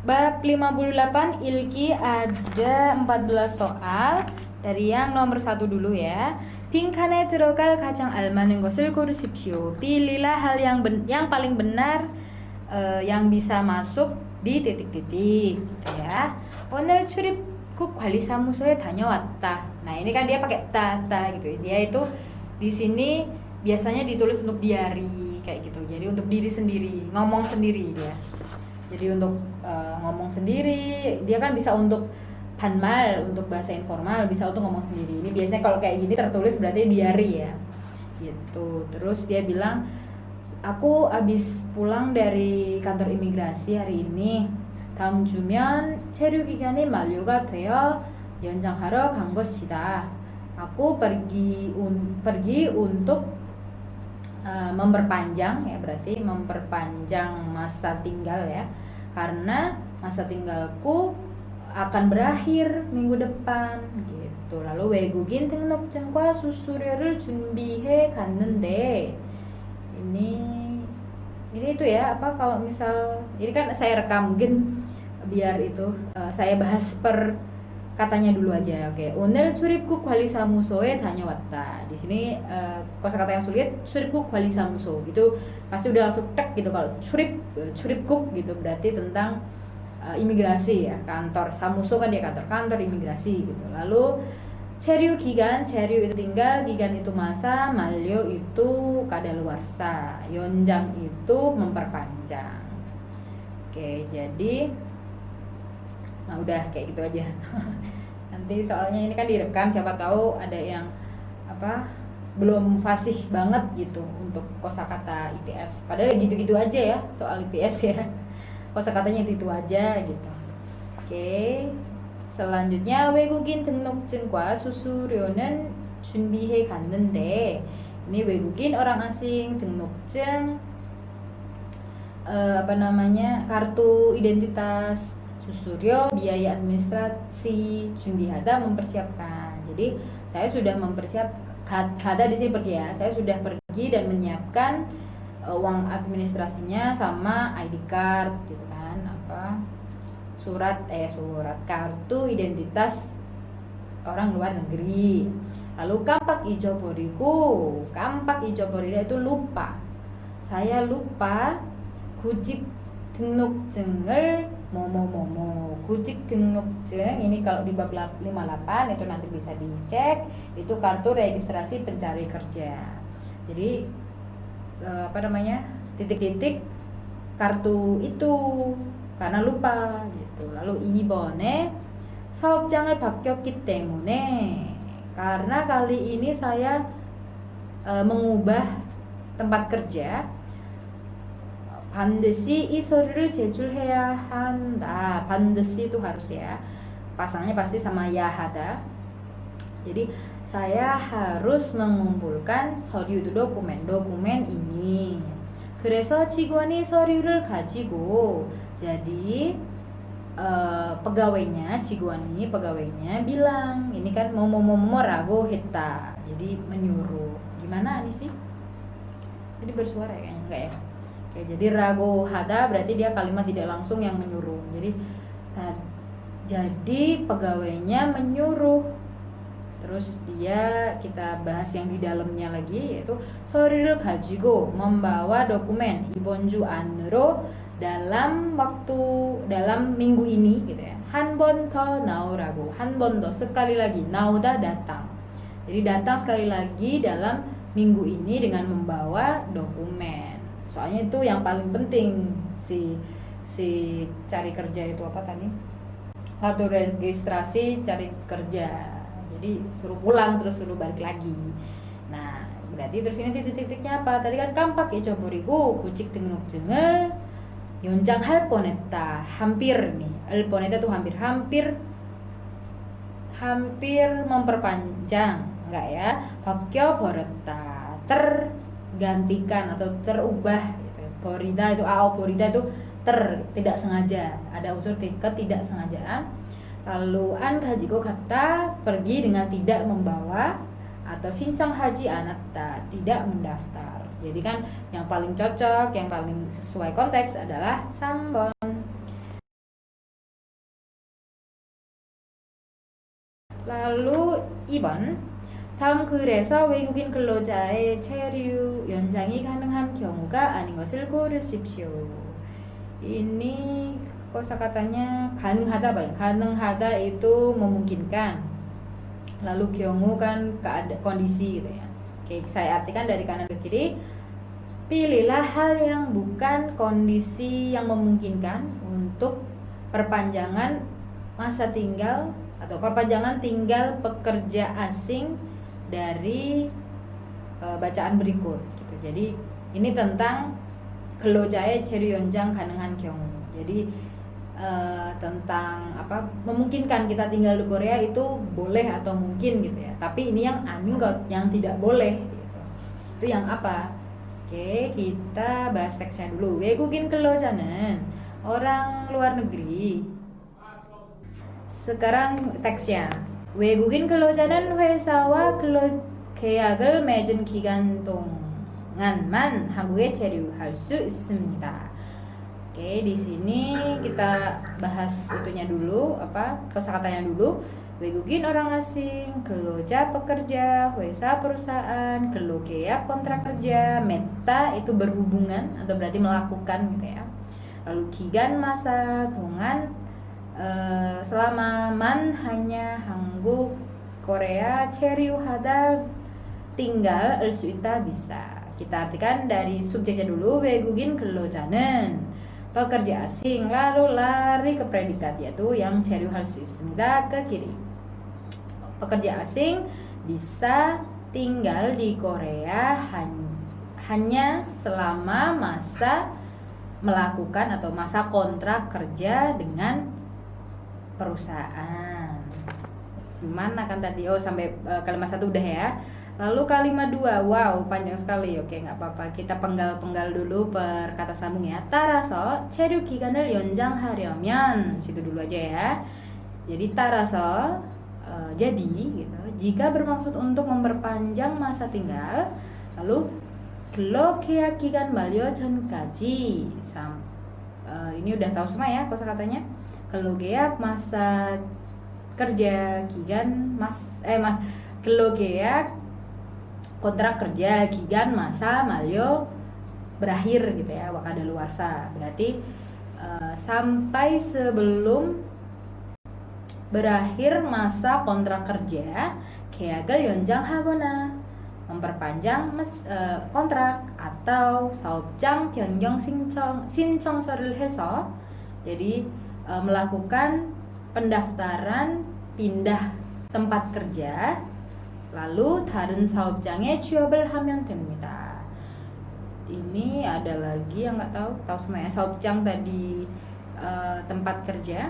Bab 58 Ilki ada 14 soal. Dari yang nomor 1 dulu ya. 빈칸에 들어갈 가장 알맞은 것을 고르십시오. Pilihlah hal yang paling benar yang bisa masuk di titik-titik ya. 오늘 출입국 관리사무소에 다녀왔다. Nah, ini kan dia pakai ta gitu. Dia itu di sini biasanya ditulis untuk diary kayak gitu. Jadi untuk diri sendiri, ngomong sendiri dia. Jadi untuk ngomong sendiri, dia kan bisa untuk banmal, untuk bahasa informal, bisa untuk ngomong sendiri. Ini biasanya kalau kayak gini tertulis berarti diary ya. Gitu. Terus dia bilang, aku abis pulang dari kantor imigrasi hari ini. 다음 주면 체류 기간이 만료가 되어 연장하러 간 것이다. Aku pergi untuk memperpanjang ya, berarti memperpanjang masa tinggal ya, karena masa tinggalku akan berakhir minggu depan gitu. Lalu 외국인 등록증과 수수료를 준비해 갔는데 ini itu ya, apa kalau misal ini kan saya rekam, mungkin biar itu saya bahas per katanya dulu aja. Oke. 오늘 출입국 관리사무소에 다녀왔다. Di sini kosakata yang sulit, 출입국 관리사무소 itu pasti udah langsung tek gitu. Kalau 출입국 gitu berarti tentang imigrasi ya, kantor. 사무소 kan dia kantor imigrasi gitu. Lalu 체류 기간, 체류 itu tinggal, 기간 itu masa, 만료 itu kadaluarsa, 연장 itu memperpanjang. Oke, jadi nah udah kayak gitu aja. Nanti soalnya ini kan direkam, siapa tahu ada yang belum fasih banget gitu untuk kosakata IPS. Padahal gitu-gitu aja ya soal IPS ya. Kosakatanya itu aja gitu. Oke. Selanjutnya 외국인 등록증과 수수료는 준비해 갔는데, ini 외국인 orang asing, 등록증 kartu identitas, susuryo biaya administrasi, 준비하다 mempersiapkan. Jadi saya sudah mempersiapkan, di sini pergi ya. Saya sudah pergi dan menyiapkan uang administrasinya sama ID card gitu kan, surat kartu identitas orang luar negeri. Lalu 깜빡 잊어버리다 itu lupa. Saya lupa 구직 등록증을 뭐뭐뭐뭐. 구직 등록증 ini kalau di bab 58 itu nanti bisa dicek, itu kartu registrasi pencari kerja. Jadi titik-titik kartu itu karena lupa gitu. Lalu 이번에 사업장을 바뀌었기 때문에, karena kali ini saya mengubah tempat kerja, 반드시 이 서류를 제출해야 한다. 반드시 itu harus ya, pasangnya pasti sama ya hada. Jadi saya harus mengumpulkan 서류 itu dokumen ini. 그래서 직원이 서류를 가지고, jadi pegawainya bilang, ini kan rago heta, jadi menyuruh. Gimana nih sih? Jadi bersuara ya, kayaknya enggak ya? Oke, jadi rago hada berarti dia kalimat tidak langsung yang menyuruh. Jadi pegawainya menyuruh. Terus kita bahas yang di dalamnya lagi, yaitu 서류를 가지고, membawa dokumen, 이번 주 안으로, dalam minggu ini gitu ya. 한 번 더 나오라고, 한 번 더, sekali lagi, 나오다 datang. Jadi datang sekali lagi dalam minggu ini dengan membawa dokumen. Soalnya itu yang paling penting, si cari kerja itu apa tadi? Kartu registrasi cari kerja. Jadi suruh pulang terus suruh balik lagi. Nah, berarti terus ini titik-titiknya apa? Tadi kan 깜빡 잊어버리고 구직 등록증을 연장할 뻔했다. hampir nih. 할 뻔했다 tuh hampir memperpanjang, enggak ya? 바뀌어버렸다. tergantikan atau terubah gitu. 버리다 itu 버리다 itu tidak sengaja. Ada unsur ketidaksengajaan. Lalu an 가지고 갔다, pergi dengan tidak membawa, atau 신청하지 않았다, tidak mendaftar. Jadi kan yang paling cocok, yang paling sesuai konteks adalah 3번. lalu 2번 다음 글에서 외국인 근로자의 체류 연장이 가능한 경우가 아닌 것을 고르십시오. Ini kosakatanya 가능하다, 가능하다 itu memungkinkan. Lalu 경우 kan kondisi gitu ya. Oke, saya artikan dari kanan ke kiri. Pilihlah hal yang bukan kondisi yang memungkinkan untuk perpanjangan masa tinggal atau perpanjangan tinggal pekerja asing dari bacaan berikut gitu. Jadi ini tentang 근로자의 체류 연장 가능한 경우. Jadi tentang apa memungkinkan kita tinggal di Korea itu boleh atau mungkin gitu ya. Tapi ini yang aningot, yang tidak boleh gitu. Itu yang apa? Oke, kita bahas teksnya dulu. 외국인 근로자는 orang luar negeri. Sekarang teksnya. 외국인 근로자는 회사와 계약을 맺은 기간 동안만 한국에 체류할 수 있습니다. Oke, di sini kita bahas itunya dulu, apa kosakatanya dulu. 외국인 orang asing, 근로자 pekerja, 회사 perusahaan, 근로 계약 kontrak kerja, meta itu berhubungan atau berarti melakukan gitu ya. Lalu 기간 masa, 동안 selama man hanya Hanguk Korea 체류하다 tinggal 수 있다 bisa. Kita artikan dari subjeknya dulu. 외국인 근로자는 pekerja asing, lalu lari ke predikat yaitu yang 체류할 수 있습니다 ke kiri. Pekerja asing bisa tinggal di Korea hanya selama masa melakukan atau masa kontrak kerja dengan perusahaan. Gimana kan tadi? Oh, sampai kalimat 1 udah ya. Lalu kalimat 2, wow panjang sekali. Oke, nggak apa-apa. Kita penggal dulu per kata sambung ya. 따라서 체류 기간을 연장하려면 situ dulu aja ya. Jadi 따라서 jadi gitu. Jika bermaksud untuk memperpanjang masa tinggal, lalu 근로 계약 기간 만료 전까지. Ini udah tahu semua ya kosakatanya. Kalau keyak masa kerja gigan kalau keyak kontrak kerja gigan masa malio berakhir gitu ya, wakadaluarsa berarti sampai sebelum berakhir masa kontrak kerja 계약을 연장하거나 memperpanjang kontrak atau 사업장 변경 신청서를 해서 jadi melakukan pendaftaran pindah tempat kerja lalu 다른 사업장에 취업을 하면 됩니다. Ini ada lagi yang nggak tahu semua ya. 사업장 tadi tempat kerja,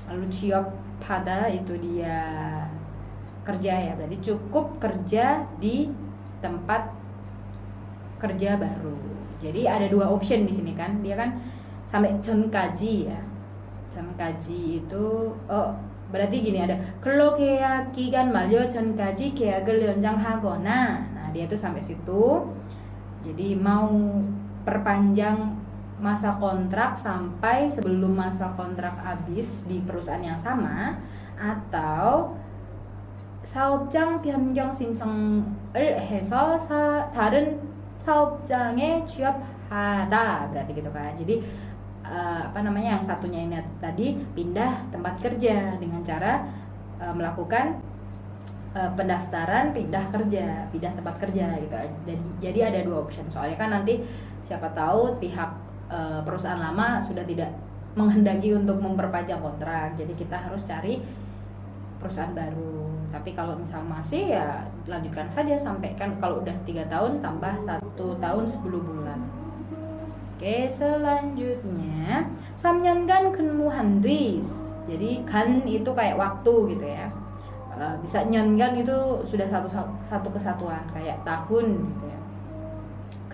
lalu 취업하다 itu dia kerja ya, berarti cukup kerja di tempat kerja baru. Jadi ada 2 option di sini kan, dia kan sampai 전까지 ya. 전까지 itu berarti gini, ada 근로 계약 기간 만료 전까지 계약을 연장하거나. Nah, dia tuh sampai situ. Jadi mau perpanjang masa kontrak sampai sebelum masa kontrak habis di perusahaan yang sama, atau 사업장 변경 신청을 해서 다른 사업장에 취업하다, berarti gitu kan. Jadi yang satunya ini tadi pindah tempat kerja dengan cara melakukan pendaftaran pindah tempat kerja gitu. Jadi ada 2 option. Soalnya kan nanti siapa tahu pihak perusahaan lama sudah tidak menghendaki untuk memperpanjang kontrak. Jadi kita harus cari perusahaan baru. Tapi kalau misal masih ya lanjutkan saja sampai kan kalau udah 3 tahun tambah 1 tahun 10 bulan. Oke, selanjutnya 3년간 근무한 뒤. Jadi kan itu kayak waktu gitu ya. Bisa 년간 itu sudah satu kesatuan kayak tahun gitu ya.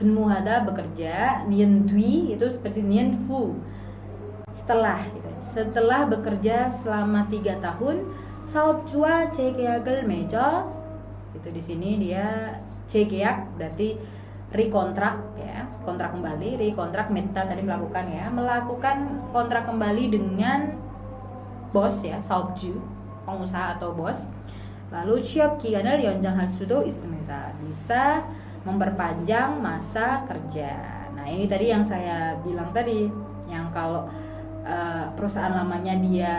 근무하다 bekerja, 년 뒤 itu seperti 년 후. Setelah gitu. Setelah bekerja selama 3 tahun, 사업주와 재계약을 맺어. Itu di sini dia 재계약 berarti rekontrak ya, kontrak kembali. Rekontrak meta tadi melakukan kontrak kembali dengan bos ya, 사업주, pengusaha atau bos. Lalu 취업 기간을 연장할 수도 있습니다. Bisa memperpanjang masa kerja. Nah, ini tadi yang saya bilang tadi, yang kalau perusahaan lamanya dia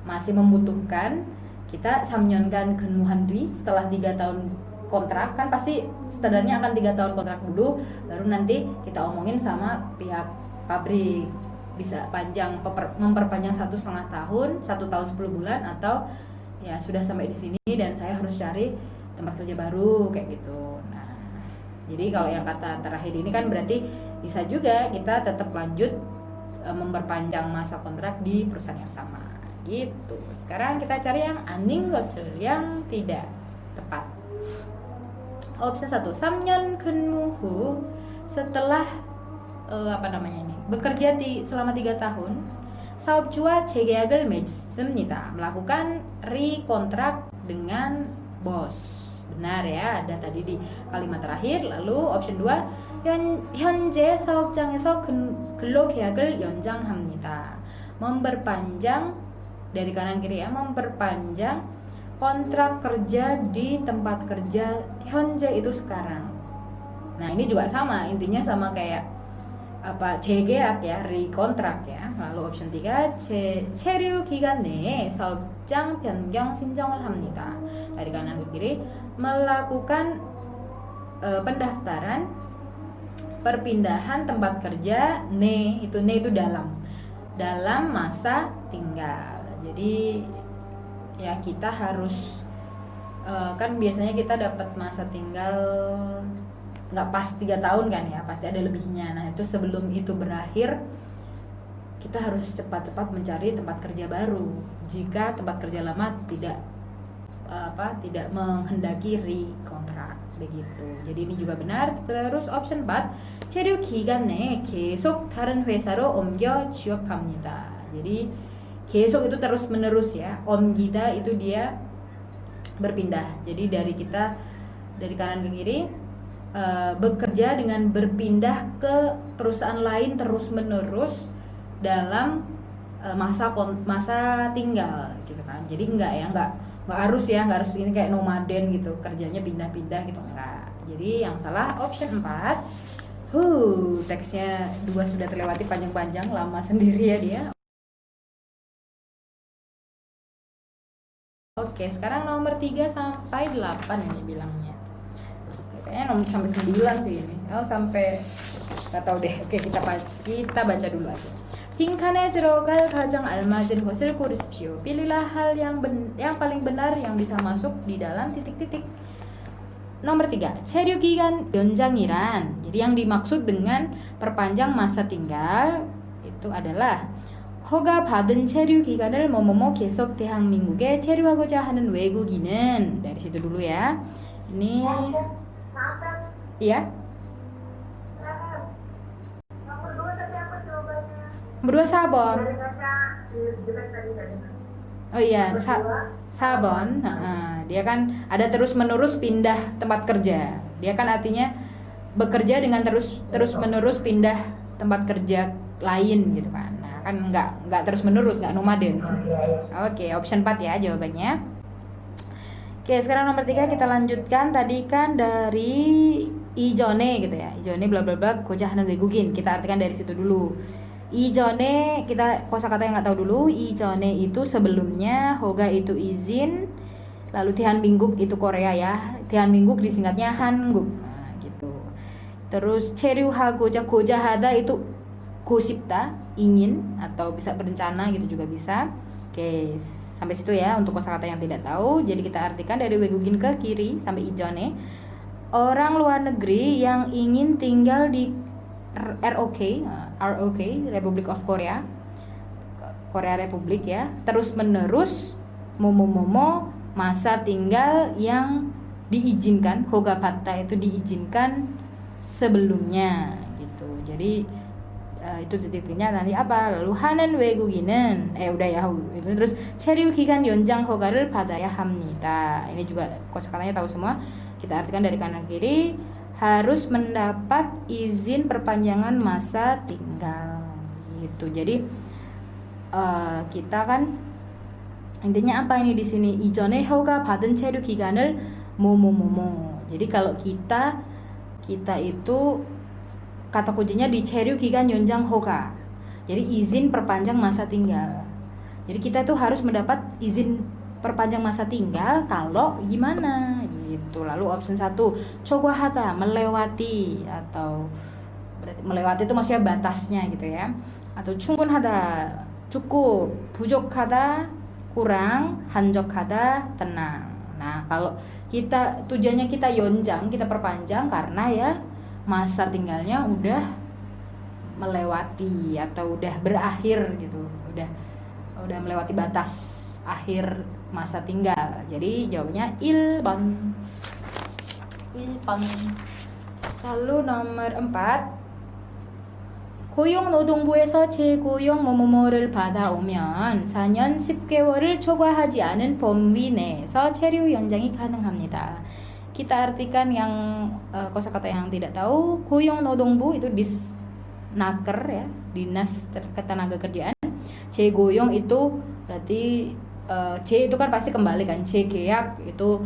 masih membutuhkan, kita samnyonkan 근무한 뒤, setelah 3 tahun kontrak, kan pasti standarnya akan 3 tahun kontrak dulu, baru nanti kita omongin sama pihak pabrik bisa memperpanjang 1,5 tahun, 1 tahun 10 bulan, atau ya sudah sampai di sini dan saya harus cari tempat kerja baru kayak gitu. Nah, jadi kalau yang kata terakhir ini kan berarti bisa juga kita tetap lanjut memperpanjang masa kontrak di perusahaan yang sama gitu. Sekarang kita cari yang aning 것을, yang tidak tepat. Opsi 1, 3년 근무 후, setelah bekerja selama 3 tahun, 사업주와 재계약을 맺습니다. Melakukan rekontrak dengan bos. Benar ya, ada tadi di kalimat terakhir. Lalu option 2, 현재 사업장에서 근로계약을 연장합니다. Memperpanjang, dari kanan kiri ya, memperpanjang kontrak kerja di tempat kerja 현재 itu sekarang. Nah, ini juga sama, intinya sama kayak 재계약 ya, rekontrak ya. Lalu option 3, 체류 기간 내에 사업장 변경 신청을 합니다. Dari kanan ke kiri, melakukan pendaftaran perpindahan tempat kerja itu dalam masa tinggal. Jadi ya kita harus kan biasanya kita dapat masa tinggal nggak pas 3 tahun kan ya, pasti ada lebihnya. Nah, itu sebelum itu berakhir kita harus cepat-cepat mencari tempat kerja baru jika tempat kerja lama tidak menghendaki rekontrak begitu. Jadi ini juga benar. Terus option 4, 체류 기간 내에 계속 다른 회사로 옮겨 취업합니다. Jadi 계속 itu terus menerus ya, 옮기다 itu dia berpindah. Jadi dari kanan ke kiri bekerja dengan berpindah ke perusahaan lain terus menerus dalam masa tinggal gitu kan. Jadi nggak harus ini kayak nomaden gitu, kerjanya pindah-pindah gitu, enggak. Jadi yang salah option 4. Teksnya 2 sudah terlewati panjang-panjang, lama sendiri ya dia. Oke, sekarang nomor 3 sampai 8 ini bilangnya. Kayaknya nomor sampai 9 sih ini. Sampai nggak tahu deh. Oke, kita baca dulu aja. 빈칸에 들어갈 가장 알맞은 것을 고르십시오. Pilihlah hal yang paling benar yang bisa masuk di dalam titik-titik. Nomor 3, 체류 기간 연장이란, jadi yang dimaksud dengan perpanjang masa tinggal itu adalah 허가 받은 체류 기간을 뭐뭐뭐 계속 대한민국에 체류하고자 하는 외국인은, dari situ dulu ya. Ini iya. Berdua 4번. Oh iya, 4번. Dia kan ada terus menerus pindah tempat kerja. Dia kan artinya bekerja dengan terus menerus pindah tempat kerja lain gitu kan. Nah, kan enggak terus menerus, enggak nomaden. Oke, option 4 ya jawabannya. Oke, sekarang nomor 3 kita lanjutkan. Tadi kan dari 이전에 gitu ya. 이전에 bla bla bla 고자 하는 외국인. Kita artikan dari situ dulu. 이전에 kita kosakata yang nggak tahu dulu. 이전에 itu sebelumnya, hoga itu izin, lalu 대한민국 itu Korea ya. 대한민국 disingkatnya 한국. Nah, gitu. Terus 체류하고자 고자하다 itu 고싶다, ingin atau bisa berencana gitu juga bisa. Oke, sampai situ ya untuk kosakata yang tidak tahu. Jadi kita artikan dari 외국인 ke kiri sampai 이전에, orang luar negeri yang ingin tinggal di ROK, Republic of Korea Republik ya, terus menerus momo masa tinggal yang diizinkan, hoga patta itu diizinkan sebelumnya gitu. Jadi itu titiknya nanti apa? Lalu 하는 외국인은 udah ya, terus 체류 기간 연장 허가를 받아야 합니다. Ini juga kosakatanya tahu semua. Kita artikan dari kanan kiri, harus mendapat izin perpanjangan masa tinggal gitu. Jadi kita kan Intinya apa ini di sini? 이전에 허가 받은 체류 기간을 뭐뭐뭐뭐. Jadi kalau kita itu kata kuncinya di 체류 기간 연장 허가. Jadi izin perpanjang masa tinggal. Jadi kita tuh harus mendapat izin perpanjang masa tinggal kalau gimana gitu. Lalu option 1, 초과하다, melewati, atau berarti melewati itu maksudnya batasnya gitu ya. Atau 충분하다, cukup, 부족하다, kurang, 한적하다, tenang. Nah, kalau kita tujuannya kita yonjang, kita perpanjang karena ya masa tinggalnya udah melewati atau udah berakhir gitu. Udah melewati batas akhir masa tinggal. Jadi jawabannya 1번. Lalu nomor 4, 고용노동부에서 재고용 뭐뭐뭐를 받아오면 4년 10개월을 초과하지 않은 범위 내에서 체류 연장이 가능합니다. Kita artikan yang kosakata yang tidak tahu. 고용노동부 itu disnaker ya, dinas ketenagakerjaan. 재고용 itu berarti J itu kan pasti kembali kan, 재계약 itu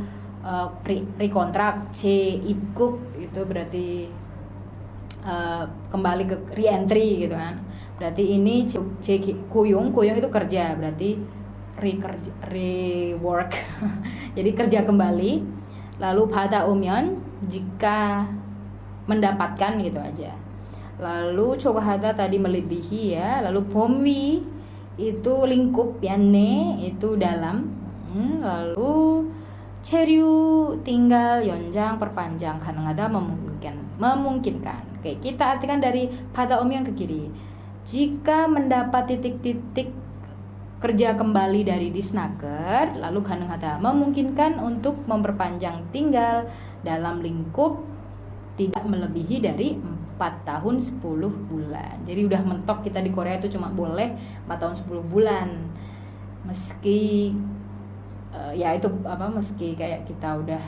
rekontrak, 재입국 itu berarti kembali ke re-entry gitu kan. Berarti ini 고용 itu kerja, berarti rework jadi kerja kembali. Lalu 받아오면 jika mendapatkan gitu aja. Lalu 초과하다 tadi melebihi ya. Lalu 범위 itu lingkup ya, ne itu dalam. Lalu 체류 tinggal, 연장 perpanjang, 가능하다 memungkinkan. Oke, kita artikan dari 받아오면 ke kiri. Jika mendapat titik-titik kerja kembali dari disnaker, lalu 가능하다 memungkinkan untuk memperpanjang tinggal dalam lingkup tidak melebihi dari 4 tahun 10 bulan. Jadi udah mentok kita di Korea itu cuma boleh 4 tahun 10 bulan. Meski ya itu meski kayak kita udah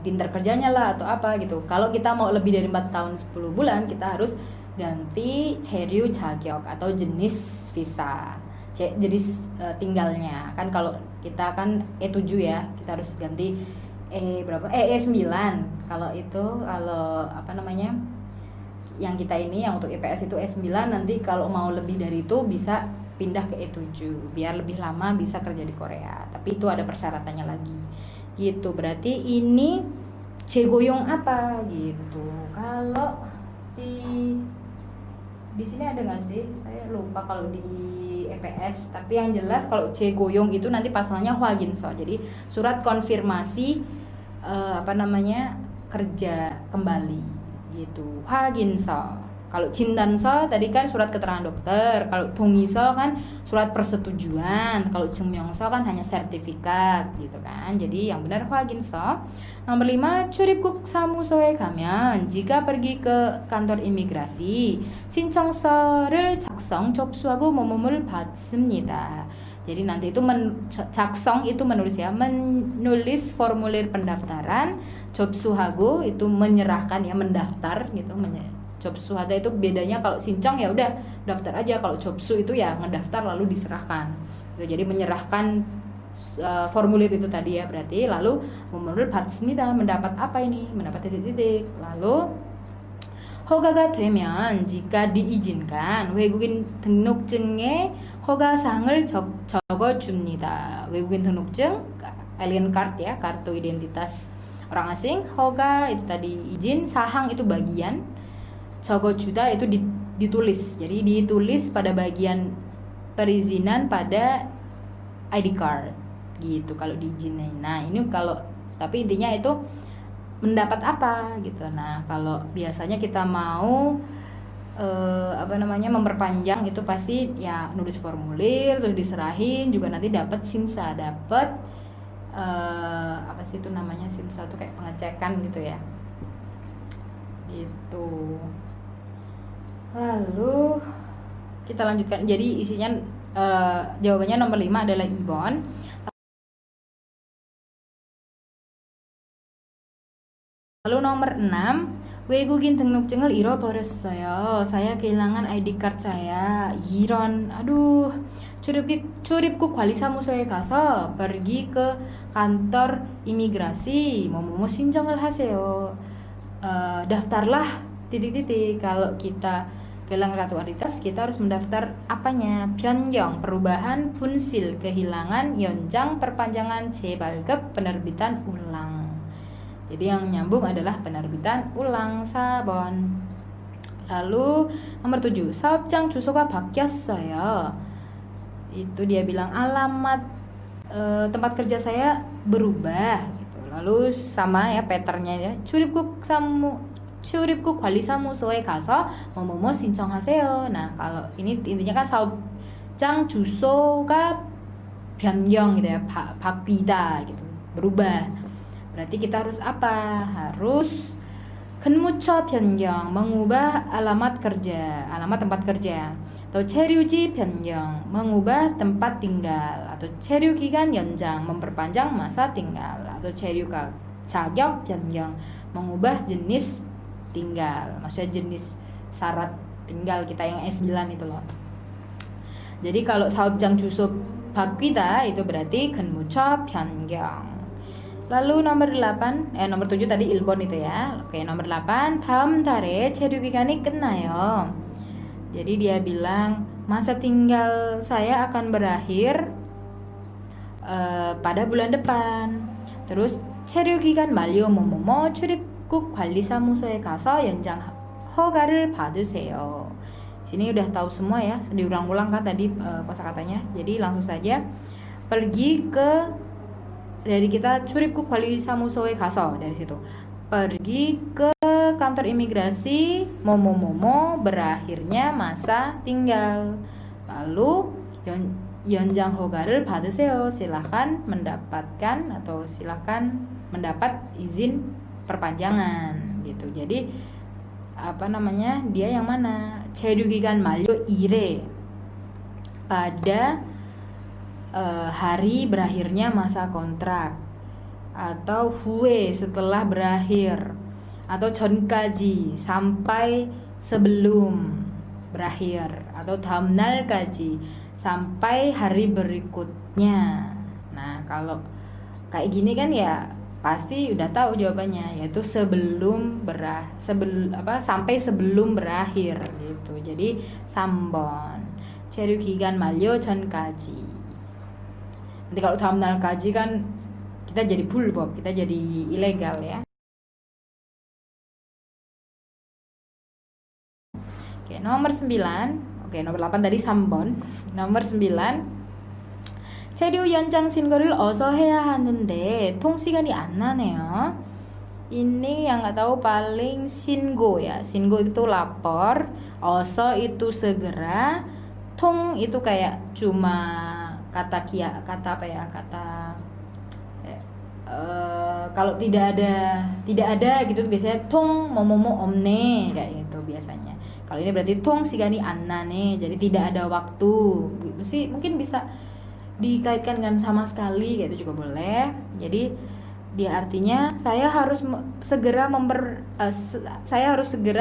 pinter kerjanya lah atau apa gitu. Kalau kita mau lebih dari 4 tahun 10 bulan, kita harus ganti 체류 자격 atau jenis visa. Jenis tinggalnya. Kan kalau kita kan E7 ya, kita harus ganti E9. Kalau yang kita ini yang untuk IPS itu E9, nanti kalau mau lebih dari itu bisa pindah ke E7 biar lebih lama bisa kerja di Korea. Tapi itu ada persyaratannya lagi. Gitu. Berarti ini 재고용 apa gitu. Kalau di sini ada nggak sih? Saya lupa kalau di EPS. Tapi yang jelas kalau 재고용 itu nanti pasalnya 확인서. Jadi surat konfirmasi kerja kembali gitu. 확인서. Kalau 진단서 tadi kan surat keterangan dokter. Kalau 동의서 kan surat persetujuan. Kalau 증명서 kan hanya sertifikat gitu kan. Jadi yang benar 확인서. Nomor 5, 출입국 사무소에 가면 jika pergi ke kantor imigrasi 신청서를 작성, 접수하고 뭐뭐를 받습니다. Jadi nanti itu 작성 itu menulis ya, menulis formulir pendaftaran, 접수하고 itu menyerahkan ya, mendaftar gitu, 접수하다 itu bedanya. Kalau 신청 ya udah daftar aja, kalau 접수 itu ya ngedaftar lalu diserahkan. Jadi menyerahkan formulir itu tadi ya, berarti lalu 뭐뭐를 받습니다. Mendapat apa ini? Mendapat titik-titik. Lalu 허가가 되면 jika diizinkan 외국인 등록증에 허가사항을 적어줍니다. 외국인 등록증, alien card ya, kartu identitas orang asing. 허가 itu tadi izin, 사항 itu bagian, 적어주다 itu ditulis. Jadi ditulis pada bagian perizinan pada ID card gitu kalau diizinin. Nah ini kalau, tapi intinya itu mendapat apa gitu. Nah kalau biasanya kita mau memperpanjang itu pasti ya nulis formulir terus diserahin, juga nanti dapat simsa, dapat simsa itu kayak pengecekan gitu ya gitu. Lalu kita lanjutkan. Jadi isinya jawabannya nomor 5 adalah Ibon. Lalu nomor 6, 외국인 등록증을 잃어버렸어요. Saya kehilangan ID card saya. 이런, aduh, 출입국 관리사무소에 가서 pergi ke kantor imigrasi mau 신청을 하세요. Daftarlah titik-titik. Kalau kita kehilangan kartu identitas, kita harus mendaftar apanya? 변경, perubahan, punsil, kehilangan, 연장, perpanjangan, 재발급, penerbitan ulang. Jadi yang nyambung adalah penerbitan ulang, 4번. Lalu nomor 7, 사업장 주소가 바뀌었어요. Itu dia bilang alamat tempat kerja saya berubah gitu. Lalu sama ya patternnya ya. 출입국 관리사무소에 가서 뭐뭐뭐 신청하세요. Nah, kalau ini intinya kan 사업장 주소가 변경 gitu ya. 바뀌다 gitu. berubah. Berarti kita harus apa? Harus 근무처 변경, mengubah alamat kerja, alamat tempat kerja. atau 체류지 변경, mengubah tempat tinggal. atau 체류 기간 연장, memperpanjang masa tinggal. atau 체류 자격 변경, mengubah jenis tinggal. Maksudnya jenis syarat tinggal kita yang S9 itu loh. Jadi kalau 사업장 주소 바뀌다 itu berarti 근무처 변경. Lalu nomor 7 tadi Ilbon itu ya. Oke, nomor 8, 다음 달에 체류 기간이 끝나요. Jadi dia bilang masa tinggal saya akan berakhir pada bulan depan. Terus 체류 기간 만료 뭐뭐뭐 출입국 관리사무소에 가서 연장 허가를 받으세요. Sini udah tahu semua ya, diulang-ulang kan tadi kosakatanya. Jadi langsung saja pergi ke dari kita 출입국 관리사무소에 가서 dari situ pergi ke kantor imigrasi 뭐뭐뭐뭐 berakhirnya masa tinggal. Lalu 연장 허가를 받으세요. silahkan mendapatkan atau silahkan mendapat izin perpanjangan gitu. Jadi dia yang mana? 체류 기간 만료 일에 pada hari berakhirnya masa kontrak, atau 후에 setelah berakhir, atau 전까지 sampai sebelum berakhir, atau 다음 날까지 sampai hari berikutnya. Nah, kalau kayak gini kan ya pasti udah tahu jawabannya, yaitu sampai sebelum berakhir gitu. Jadi 3번 체류 기간 만료 전까지. Nanti kalau 다음 날까지 kan kita jadi 불법, kita jadi ilegal ya. Oke, nomor 9. Oke, nomor 8 tadi 3번. nomor 9. 체류 연장 신고를 어서 해야 하는데 통시간이 안 나네요. Ini yang nggak tahu paling 신고 ya. 신고 itu lapor, 어서 itu segera, 통 itu kayak cuma kata kalau tidak ada gitu biasanya 통 뭐뭐뭐 없네 kayak gitu biasanya. Kalau ini berarti 통 시간이 안 나네, jadi tidak ada waktu. Mungkin bisa dikaitkan dengan sama sekali gitu juga boleh. Jadi dia artinya saya harus segera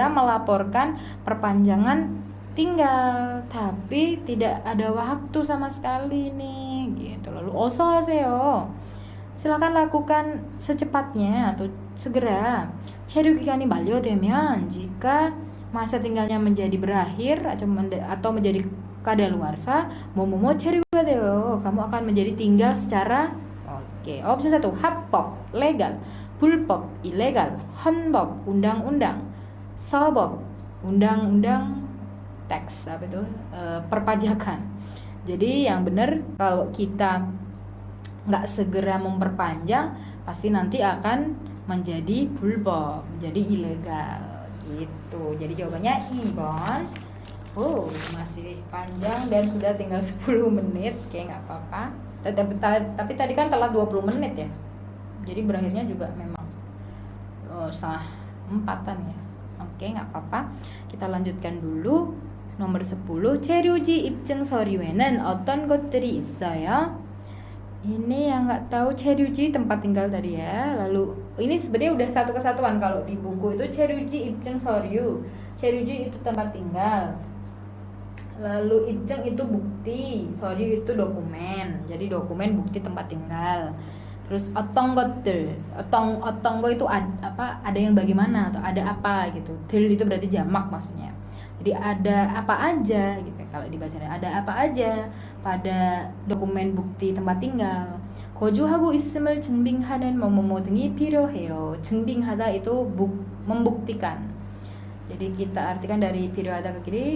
melaporkan perpanjangan tinggal, tapi tidak ada waktu sama sekali nih gitu. Lalu 어서 하세요, silakan lakukan secepatnya atau segera. 체류 기간이 만료되면, jika masa tinggalnya menjadi berakhir atau menjadi kadaluarsa, 뭐뭐뭐 체류가 돼요, kamu akan menjadi tinggal secara opsi 1 합법 legal, 불법 ilegal, 헌법 undang-undang, 사법 undang-undang teks perpajakan. Jadi yang benar kalau kita nggak segera memperpanjang pasti nanti akan menjadi 불법, menjadi ilegal gitu. Jadi jawabannya Ibon. Masih panjang dan sudah tinggal 10 menit, kayak nggak apa-apa. Tapi tadi kan telat 20 menit ya. Jadi berakhirnya juga memang setengah 4-an ya. Oke, nggak apa-apa. Kita lanjutkan dulu. nomor 10, 체류지 입증 서류에는 어떤 것들이 있어요? Ini yang nggak tahu 체류지 tempat tinggal tadi ya. Lalu ini sebenarnya udah satu kesatuan kalau di buku itu 체류지 입증 서류. 체류지 itu tempat tinggal. Lalu ijeng itu bukti, sorry itu dokumen. Jadi dokumen bukti tempat tinggal. Terus otong 것들, otong itu apa? Ada yang bagaimana atau ada apa gitu. 들 itu berarti jamak maksudnya. Jadi ada apa aja gitu. Kalau di bahasa ada apa aja pada dokumen bukti tempat tinggal. 거주하고 있음을 증빙하는 뭐뭐뭐 등이 필요해요. 증빙하다 itu membuktikan. Jadi kita artikan dari 필요하다 ke kiri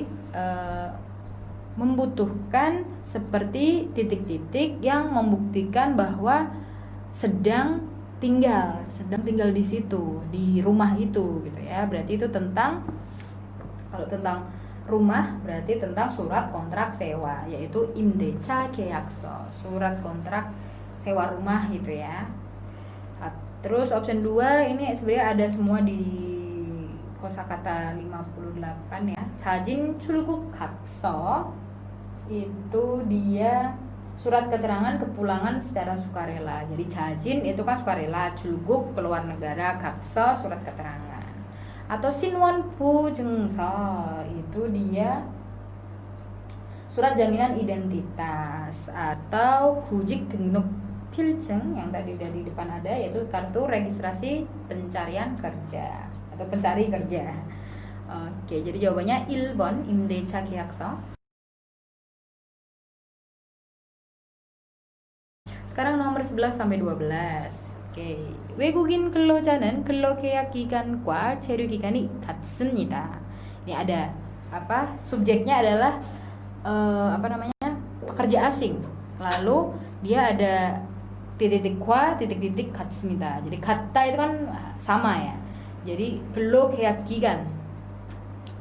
membutuhkan seperti titik-titik yang membuktikan bahwa sedang tinggal di situ, di rumah itu gitu ya. Berarti itu tentang, kalau tentang rumah berarti tentang surat kontrak sewa, yaitu 임대차 계약서, surat kontrak sewa rumah gitu ya. Terus option 2 ini sebenarnya ada semua di kosakata 58 ya. 자진 출국 각서 itu dia surat keterangan kepulangan secara sukarela. Jadi jajin itu kan sukarela, julguk keluar negara, 각서 surat keterangan. Atau 신원부 증서 itu dia surat jaminan identitas, atau 구직 등록 필증 yang tadi udah di depan ada, yaitu kartu registrasi pencarian kerja atau pencari kerja. Oke, jadi jawabannya 1번 임대차 계약서. sekarang nomor 11 sampai 12. Oke. 외국인 근로자는 근로계약 기간과 체류 기간이 같습니다. Ini ada apa? Subjeknya adalah pekerja asing. Lalu dia ada titik-titik kwa, titik-titik 같습니다. Jadi 같다 itu kan sama ya. Jadi 근로계약 기간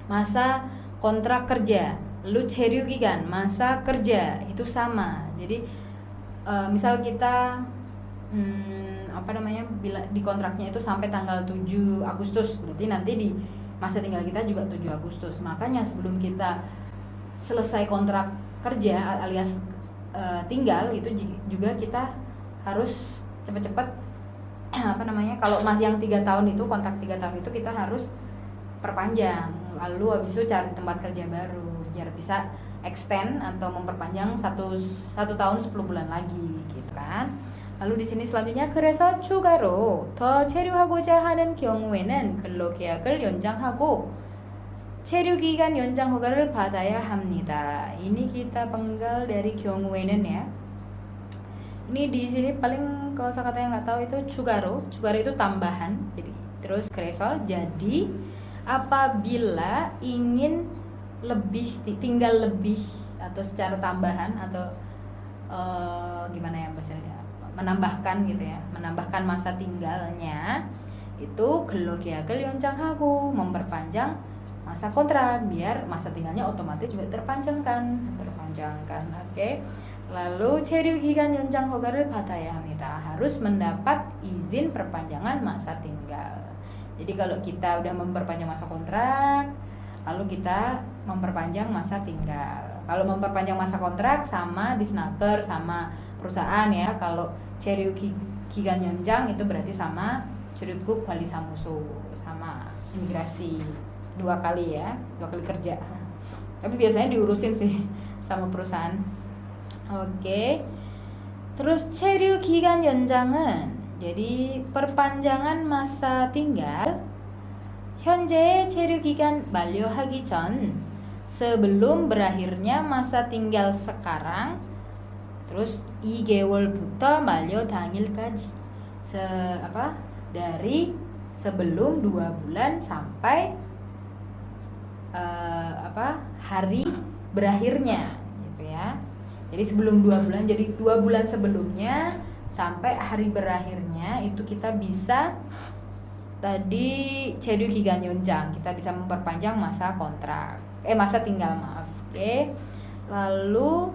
masa kontrak kerja. Lalu 체류 기간 masa kerja itu sama. Jadi misal kita bila di kontraknya itu sampai tanggal 7 Agustus, berarti nanti di masa tinggal kita juga 7 Agustus. Makanya sebelum kita selesai kontrak kerja alias tinggal itu juga kita harus cepat-cepat kalau masih yang 3 tahun itu, kontrak 3 tahun itu kita harus perpanjang. Lalu habis itu cari tempat kerja baru biar bisa extend atau memperpanjang satu tahun 10 bulan lagi gitu kan. Lalu di sini selanjutnya 그래서 추가로 더 체류하고자 하는 경우에는 근로계약을 연장하고 체류기간 연장 허가를 받아야 합니다. Ini kita penggal dari 경우에는 ya. Ini di sini paling kosakata yang nggak tahu itu 추가로 itu tambahan. Jadi terus 그래서 jadi apabila ingin tinggal lebih atau secara tambahan atau gimana ya bahasanya, menambahkan gitu ya, menambahkan masa tinggalnya itu 근로계약을 연장하고 memperpanjang masa kontrak biar masa tinggalnya otomatis juga terpanjangkan. Oke. Lalu 체류기간 연장 허가를 받아야 합니다. Harus mendapat izin perpanjangan masa tinggal. Jadi kalau kita udah memperpanjang masa kontrak, lalu kita memperpanjang masa tinggal. Kalau memperpanjang masa kontrak sama disnaker sama perusahaan ya. Kalau 체류 기간 연장 itu berarti sama 출입국 관리사무소, sama imigrasi 2 kali ya, 2 kali kerja. Tapi biasanya diurusin sih sama perusahaan. Oke. Terus 체류 기간 연장은 jadi perpanjangan masa tinggal 현재의 체류 기간 만료하기 전, sebelum berakhirnya masa tinggal sekarang, terus 2개월부터 만료 당일까지, dari sebelum 2 bulan sampai hari berakhirnya gitu ya. Jadi sebelum 2 bulan, jadi 2 bulan sebelumnya sampai hari berakhirnya itu kita bisa tadi 체류 기간 연장, kita bisa memperpanjang masa kontrak, masa tinggal maaf. Oke. Lalu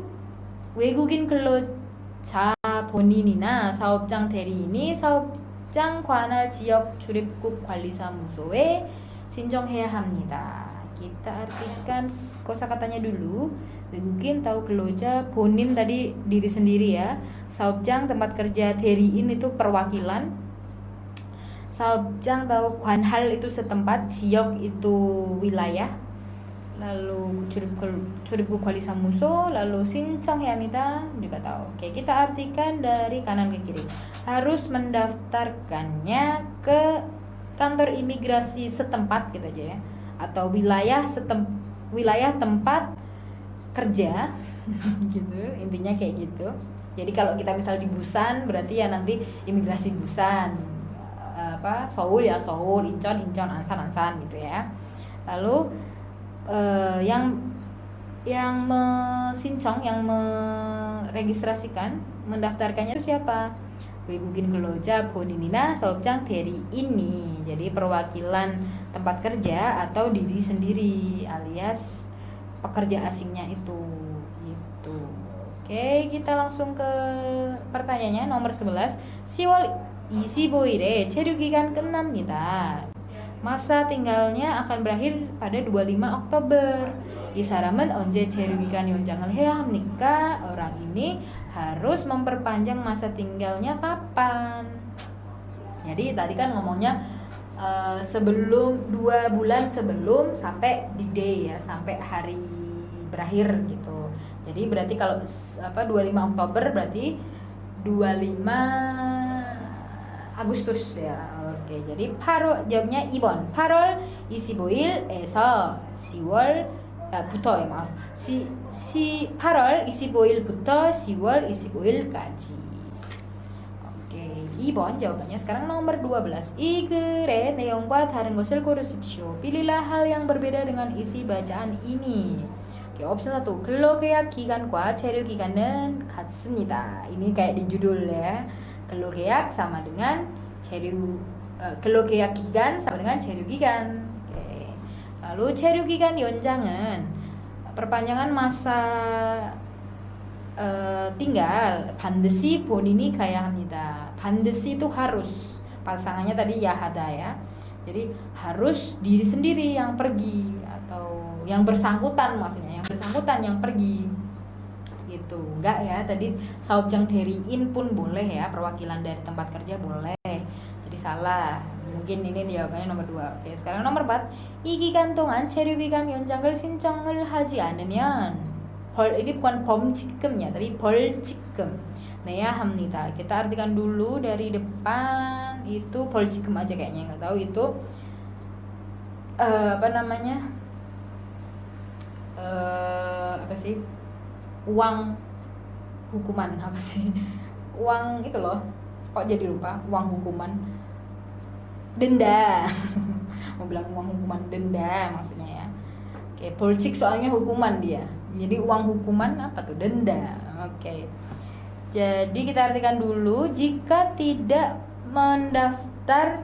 외국인 근로자 본인이나 사업장 대리인이 사업장 관할 지역 출입국 관리사무소에 신청해야 합니다. Kita artikan kosakatanya dulu. 외국인 tahu 근로자, 본인 tadi diri sendiri ya. 사업장 tempat kerja, 대리인 itu perwakilan. 사업장 tahu 관할 itu setempat, 지역 itu wilayah. lalu 출입국 관리사무소, lalu 신청해야 합니다 juga tahu. Oke, kita artikan dari kanan ke kiri. Harus mendaftarkannya ke kantor imigrasi setempat gitu aja ya, atau wilayah tempat kerja gitu, intinya kayak gitu. Jadi kalau kita misal di Busan berarti ya nanti imigrasi Busan, Seoul ya Seoul, Incheon Ansan gitu ya. Lalu yang yang meregistrasikan, mendaftarkannya itu siapa? 외국인 근로자 본인이나 사업장 대리인이. Jadi perwakilan tempat kerja atau diri sendiri alias pekerja asingnya itu gitu. Oke, kita langsung ke pertanyaannya nomor 11. 10월 25일에 체류 기간 끝납니다. Masa tinggalnya akan berakhir pada 25 Oktober. 이 사람은 언제 체류 기간 연장을 해야 합니까? Orang ini harus memperpanjang masa tinggalnya kapan? Jadi tadi kan ngomongnya sebelum 2 bulan sebelum sampai D-Day ya, sampai hari berakhir gitu. Jadi berarti kalau 25 Oktober berarti 25 Agustus ya. Oke, jadi jawabnya 2번. 8월 25일에서 10월 부터 마af. 8월 25일부터 10월 25일까지. 오케이. 2번 jawabannya. Sekarang nomor 12. 이 글의 내용과 다른 것을 고르십시오. Pilihlah hal yang berbeda dengan isi bacaan ini. Oke, opsi 1. 근로계약 기간과 체류 기간은 같습니다. Ini kayak di judul ya. 근로계약 sama dengan 근로계약 기간 sama dengan 체류 기간. Oke. Lalu 체류 기간 연장은 perpanjangan masa tinggal 반드시 본인이 가야 합니다. 반드시 itu harus. Pasangannya tadi yahada ya. Jadi harus diri sendiri yang pergi atau yang bersangkutan, maksudnya yang bersangkutan yang pergi. Gitu. Enggak ya, tadi saubjang 대리인 pun boleh ya, perwakilan dari tempat kerja boleh. Jadi salah. Mungkin ini jawabannya nomor 2. Oke, sekarang nomor 4. 이 기간 동안 체류 기간 연장을 신청을 하지 않으면 ini bukan 범칙금nya, tapi 벌칙금 내야 합니다. Kita artikan dulu dari depan itu 벌칙금 aja kayaknya, nggak tahu itu apa sih? Uang hukuman apa sih? Uang itu loh. Kok jadi lupa? Uang hukuman. Denda. Mau bilang uang hukuman, denda maksudnya ya. Oke, polcik soalnya hukuman dia. Jadi uang hukuman apa tuh? Denda. Oke. Jadi kita artikan dulu, jika tidak mendaftar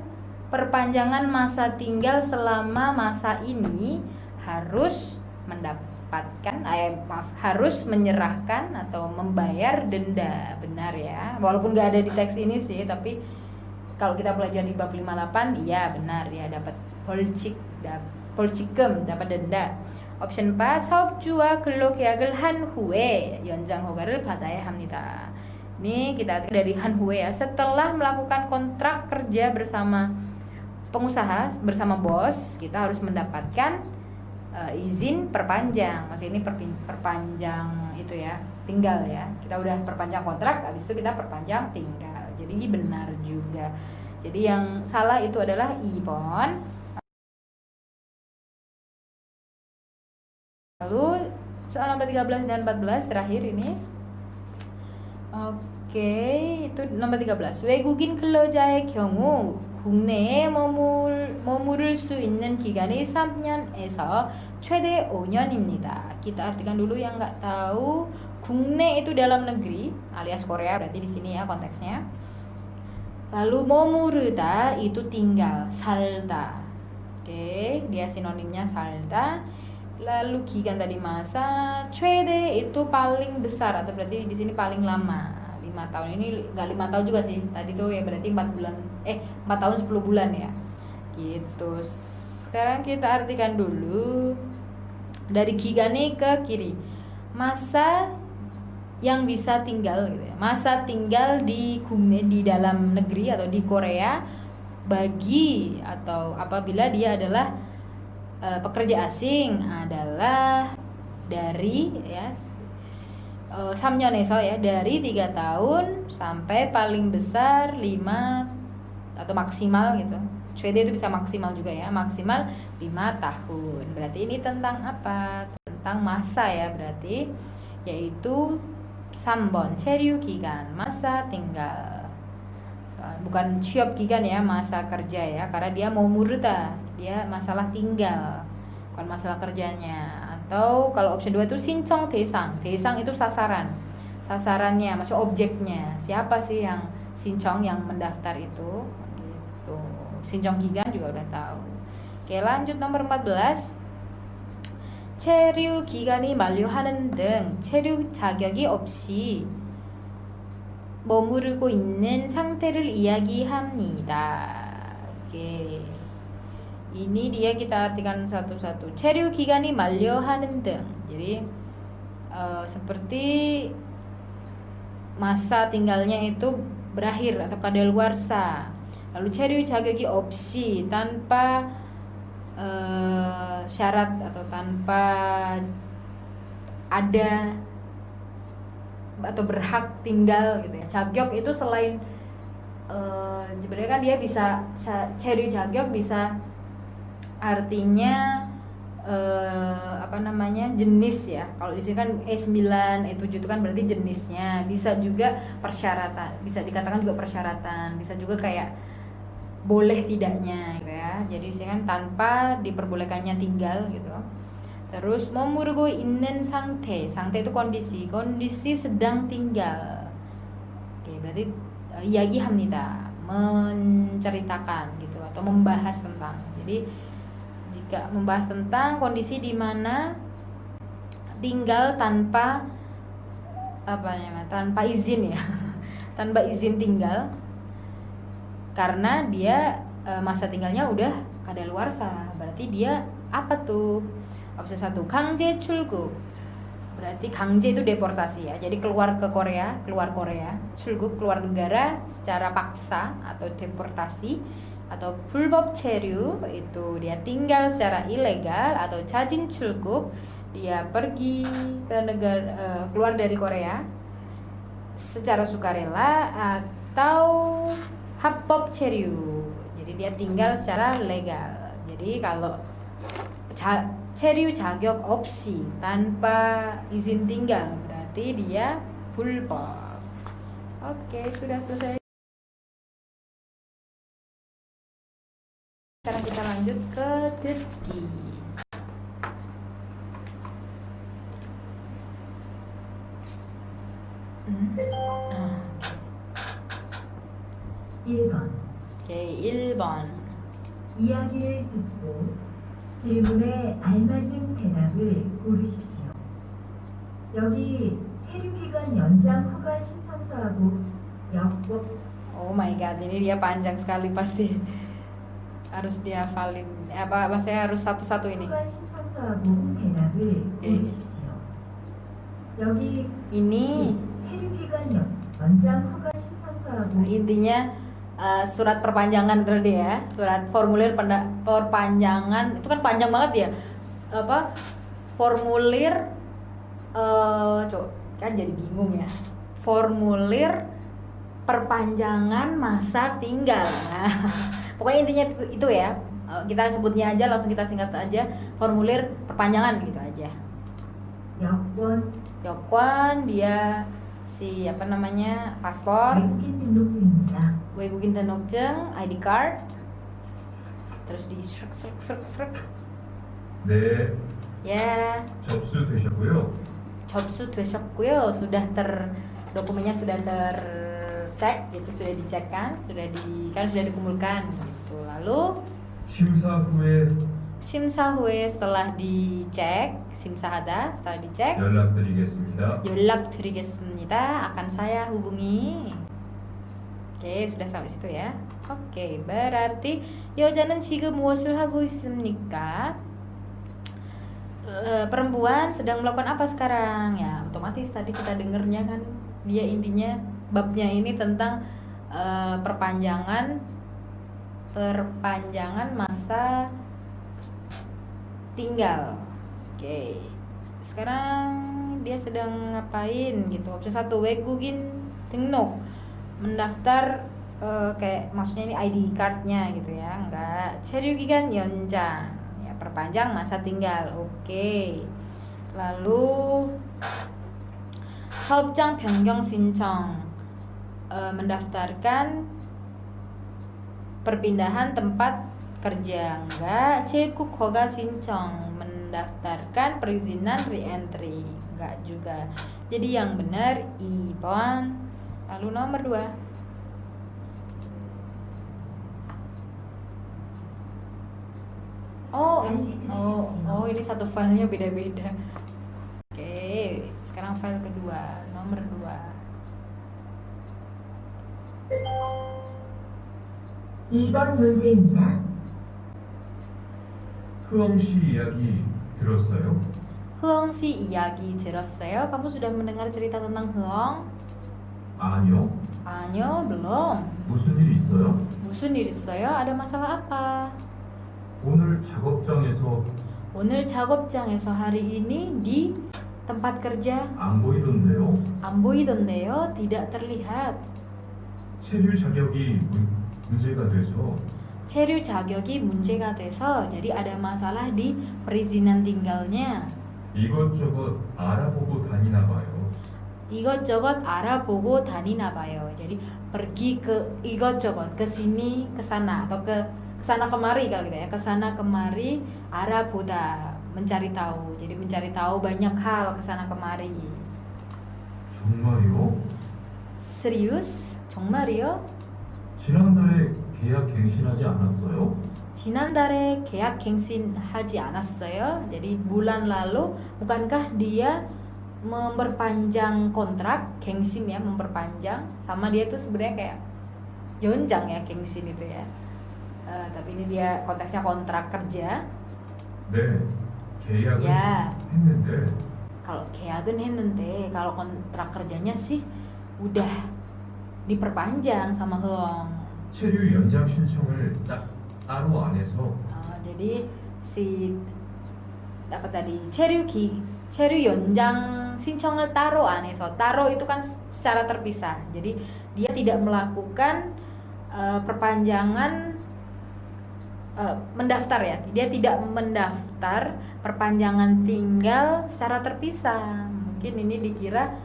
perpanjangan masa tinggal selama masa ini harus harus menyerahkan atau membayar denda. Benar ya. Walaupun nggak ada di teks ini sih, tapi kalau kita pelajari bab 58, iya benar ya, dapat 벌칙금, dapat denda. Option 4, 사업주와 근로계약을 한 후에 연장 허가를 받아야 합니다. Ini kita dari han huwe ya, setelah melakukan kontrak kerja bersama pengusaha, bersama bos, kita harus mendapatkan izin perpanjang. Maksudnya ini perpanjang itu ya, tinggal ya. Kita udah perpanjang kontrak, habis itu kita perpanjang tinggal. Jadi ini benar juga. Jadi yang salah itu adalah 2번. Lalu soal nomor 13 dan 14 terakhir ini. Oke, itu nomor 13. 외국인 근로자의 경우 국내에 머무를 수 있는 기간이 3년에서 최대 5년입니다. Kita artikan dulu yang nggak tahu. 국내 itu dalam negeri alias Korea, berarti di sini ya konteksnya. Lalu 머무르다 itu tinggal, 살다. Oke, dia sinonimnya 살다. Lalu 기간 tadi masa, 최대 itu paling besar atau berarti di sini paling lama. 5 tahun ini enggak 5 tahun juga sih. Tadi tuh ya berarti 4 tahun 10 bulan ya. Gitu. Sekarang kita artikan dulu dari 기간이 ke kiri. Masa yang bisa tinggal gitu ya. Masa tinggal di dalam negeri atau di Korea bagi atau apabila dia adalah pekerja asing adalah dari ya 3년에서 ya dari 3 tahun sampai paling besar 5 atau maksimal gitu. Sweden itu bisa maksimal juga ya, maksimal 5 tahun. Berarti ini tentang apa? Tentang masa ya berarti, yaitu 3번 체류 기간, masa tinggal. Bukan 취업 기간 ya, masa kerja ya, karena dia mau murda, dia masalah tinggal, bukan masalah kerjanya. Atau kalau opsi 2 itu 신청 대상. 대상 itu sasaran. Sasarannya, maksud objeknya. Siapa sih yang 신청, yang mendaftar itu? Gitu. 신청 기간 juga udah tahu. Oke, lanjut nomor 14. 체류 기간이 만료하는 등 체류 자격이 없이 머무르고 있는 상태를 이야기합니다. 오ke. Ini dia kita artikan satu-satu. 체류 기간이 만료하는 등. Jadi seperti masa tinggalnya itu berakhir atau kadaluarsa. Lalu 체류 자격이 없이 tanpa syarat atau tanpa ada atau berhak tinggal gitu ya. 자격 itu selain sebenarnya kan dia bisa 체류 자격 bisa artinya jenis ya. Kalau di sini kan E9, E7 itu kan berarti jenisnya. Bisa juga persyaratan, bisa dikatakan juga persyaratan, bisa juga kayak boleh tidaknya gitu ya. Jadi di sini kan tanpa diperbolehkannya tinggal gitu. Terus 머무르고 있는 상태. 상태 itu kondisi, kondisi sedang tinggal. Oke, berarti 이야기합니다. menceritakan gitu atau membahas tentang. Jadi jika membahas tentang kondisi di mana tinggal tanpa tanpa izin ya. Tanpa izin tinggal karena dia masa tinggalnya udah kadaluarsa. Berarti dia apa tuh? Opsi 1 강제 출국. Berarti 강제 itu deportasi ya. Jadi keluar ke Korea, keluar Korea. 출국 keluar negara secara paksa atau deportasi. Atau 불법 체류 itu dia tinggal secara ilegal. Atau 자진 출국 dia pergi ke negara keluar dari Korea secara sukarela. Atau 합법 체류 jadi dia tinggal secara legal. Jadi kalau 체류 자격 없이 tanpa izin tinggal berarti dia 불법. Oke, sudah selesai. Sekarang kita lanjut ke 듣기. 아. 1번. 오케이, 1번. 이야기를 듣고 질문에 알맞은 대답을 고르십시오. 여기 체류기간 연장 허가 신청서하고 여권. Oh my god, ini dia panjang sekali pasti. Harus dihafalin. Maksudnya harus satu-satu ini. 허가 신청서하고 대답을 고르십시오. 여기 ini 체류기간 연장 허가 신청서하고 intinya surat perpanjangan tadi ya, surat formulir perpanjangan itu kan panjang banget ya, formulir kan jadi bingung ya, formulir perpanjangan masa tinggal. Nah, pokoknya intinya itu ya, kita sebutnya aja, langsung kita singkat aja, formulir perpanjangan gitu aja. 여권 dia si paspor, 외국인 등록증, ID card, terus di srek. 네. Ya. 접수되셨고요. sudah dokumennya sudah tercek gitu, sudah dicek kan, sudah dikumpulkan gitu. Lalu 심사 후에 setelah dicek, 심사하다 setelah dicek 연락드리겠습니다. akan saya hubungi. Oke, sudah sampai situ ya. Oke, berarti 여자는 지금 무엇을 하고 있습니까? Perempuan sedang melakukan apa sekarang? Ya, otomatis tadi kita dengernya kan, dia intinya babnya ini tentang perpanjangan masa tinggal. Oke. Sekarang dia sedang ngapain gitu. Opsi 1 외국인 등록. Mendaftar kayak maksudnya ini ID cardnya gitu ya. Enggak. 체류 기간 연장. Ya, perpanjang masa tinggal. Oke. Lalu 사업장 변경 신청. Mendaftarkan perpindahan tempat kerja. Enggak. 재입국 허가 신청. Mendaftarkan perizinan re-entry. Enggak juga. Jadi yang benar 2번. Lalu nomor 2. Oh, ini satu filenya beda-beda. Oke, sekarang file kedua, nomor 2. 2번 문제입니다. 흐엉 씨 이야기 들었어요? Heong si 이야기 들었어요? Kamu sudah mendengar cerita tentang Heong? 아니요. Ayo, belum. 무슨 일 있어요? 무슨 일 있어요? Ada masalah apa? 오늘 작업장에서 오늘 작업장에서 hari ini di tempat kerja 안 보이던데요. 안 보이던데요? Tidak terlihat. 체류 자격이 문제가 돼서 체류 자격이 문제가 돼서 jadi ada masalah di perizinan tinggalnya. 이것저것 알아보고 다니나 봐요. 이것저것 알아보고 다니나 봐요. Jadi pergi ke 이것저것, ke sini, ke sana atau ke sana kemari kalau gitu ya. Ke sana kemari, 알아보다, mencari tahu. Jadi mencari tahu banyak hal ke sana kemari. 정말요? Serius? 정말이요? 지난달에 계약 갱신하지 않았어요? 지난달에 계약 갱신하지 않았어요? Jadi bulan lalu bukankah dia memperpanjang kontrak, gengsin ya, memperpanjang. Sama dia tuh sebenarnya kayak 연장 ya, gengsin itu ya. Tapi ini dia konteksnya kontrak kerja. 네, 계약은 야. 했는데 Kalau 계약은 했는데, kalau kontrak kerjanya sih udah diperpanjang sama Heong. 체류 연장 신청을 따로 안 해서 jadi si apa tadi 체류 연장 신청을 따로 안 해서, 따로 itu kan secara terpisah. Jadi dia tidak melakukan perpanjangan mendaftar ya. Dia tidak mendaftar perpanjangan tinggal secara terpisah. Mungkin ini dikira